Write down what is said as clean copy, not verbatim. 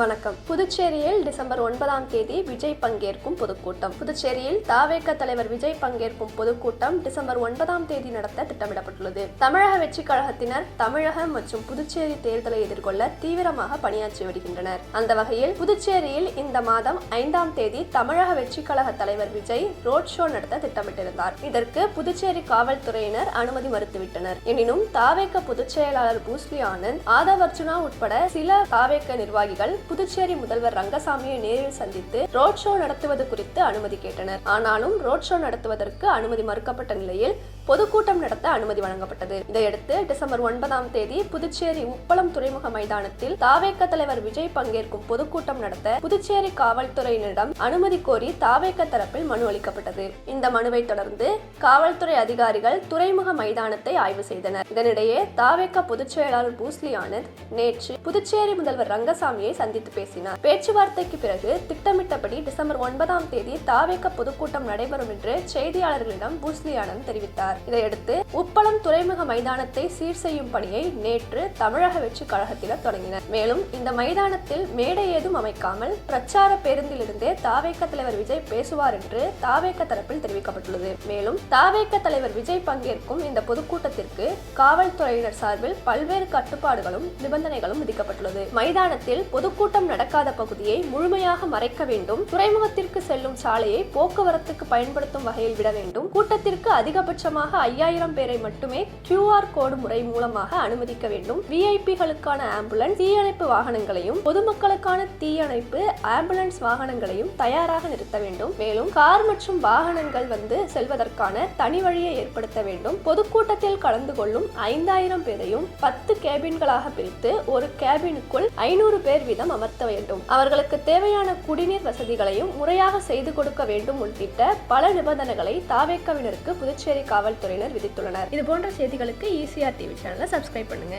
வணக்கம். புதுச்சேரியில் டிசம்பர் 9ஆம் தேதி விஜய் பங்கேற்கும் பொதுக்கூட்டம். புதுச்சேரியில் தாவேக தலைவர் விஜய் பங்கேற்கும் பொதுக்கூட்டம் டிசம்பர் 9ஆம் தேதி நடத்த திட்டமிடப்பட்டுள்ளது. தமிழக வெற்றி கழகத்தினர் தமிழக மற்றும் புதுச்சேரி தேர்தலை எதிர்கொள்ள தீவிரமாக பணியாற்றி வருகின்றனர். அந்த வகையில் புதுச்சேரியில் இந்த மாதம் 5ஆம் தேதி தமிழக வெற்றி கழக தலைவர் விஜய் ரோட் ஷோ நடத்த திட்டமிட்டிருந்தார். இதற்கு புதுச்சேரி காவல்துறையினர் அனுமதி மறுத்துவிட்டனர். எனினும் தாவேக பொதுச் செயலாளர் பூஸ்லி ஆனந்த், ஆதவ் அர்ஜுனா உட்பட சில தாவேக நிர்வாகிகள் புதுச்சேரி முதல்வர் ரங்கசாமியை நேரில் சந்தித்து ரோட் ஷோ நடத்துவது குறித்து அனுமதி கேட்டனர். ஆனாலும் ரோட் ஷோ நடத்துவதற்கு அனுமதி மறுக்கப்பட்ட நிலையில் பொதுக்கூட்டம் நடத்த அனுமதி வழங்கப்பட்டது. இதையடுத்து டிசம்பர் 9ஆம் தேதி புதுச்சேரி உப்பளம் துறைமுக மைதானத்தில் தாவேக தலைவர் விஜய் பங்கேற்கும் பொதுக்கூட்டம் நடத்த புதுச்சேரி காவல்துறையினரிடம் அனுமதி கோரி தாவேக தரப்பில் மனு அளிக்கப்பட்டது. இந்த மனுவை தொடர்ந்து காவல்துறை அதிகாரிகள் துறைமுக மைதானத்தை ஆய்வு செய்தனர். இதனிடையே தாவேக பொதுச் செயலாளர் பூஸ்லி ஆனந்த் நேற்று புதுச்சேரி முதல்வர் ரங்கசாமியை சந்தித்து பேசினார். பேச்சுவார்த்தைக்கு பிறகு திட்டமிட்டபடி டிசம்பர் 9ஆம் தேதி தாவேக பொதுக்கூட்டம் நடைபெறும் என்று செய்தியாளர்களிடம் பூஸ்லி ஆனந்த் தெரிவித்தார். இதையடுத்து உப்பளம் துறைமுக மைதானத்தை சீர் செய்யும் பணியை நேற்று தமிழக வெற்றி கழகத்தினர் தொடங்கினர். மேலும் இந்த மைதானத்தில் மேடை ஏதும் அமைக்காமல் பிரச்சார பேருந்திலிருந்தே தாவேக தலைவர் விஜய் பேசுவார் என்று தாவேக தரப்பில் தெரிவிக்கப்பட்டுள்ளது. மேலும் தாவேக தலைவர் விஜய் பங்கேற்கும் இந்த பொதுக்கூட்டத்திற்கு காவல்துறையினர் சார்பில் பல்வேறு கட்டுப்பாடுகளும் நிபந்தனைகளும் விதிக்கப்பட்டுள்ளது. மைதானத்தில் பொதுக்கூட்டம் நடக்காத பகுதியை முழுமையாக மறைக்க வேண்டும். துறைமுகத்திற்கு செல்லும் சாலையை போக்குவரத்துக்கு பயன்படுத்தும் வகையில் விட வேண்டும். கூட்டத்திற்கு அதிகபட்சமாக 5000 பேரை மட்டுமே QR கோடு முறை மூலமாக அனுமதிக்க வேண்டும். விஐபிகளுக்கான ஆம்புலன்ஸ், தீயணைப்பு வாகனங்களையும் பொதுமக்களுக்கான தீயணைப்பு ஆம்புலன்ஸ் வாகனங்களையும் தயாராக நிறுத்த வேண்டும். மேலும் கார் மற்றும் வாகனங்கள் செல்வதற்கான தனி வழியை ஏற்படுத்த வேண்டும். பொதுக்கூட்டத்தில் கலந்து கொள்ளும் 5000 பேரையும் 10 கேபின்களாக பிரித்து ஒரு கேபினுக்குள் 500 பேர் வீதம் அமர்த்த வேண்டும். அவர்களுக்கு தேவையான குடிநீர் வசதிகளையும் முறையாக செய்து கொடுக்க வேண்டும் உள்ளிட்ட பல நிபந்தனைகளை தாவேகவினருக்கு புதுச்சேரி காவல்துறையினர் விதித்துள்ளனர். இது போன்ற செய்திகளுக்கு ECR TV சேனலை சப்ஸ்கிரைப் பண்ணுங்க.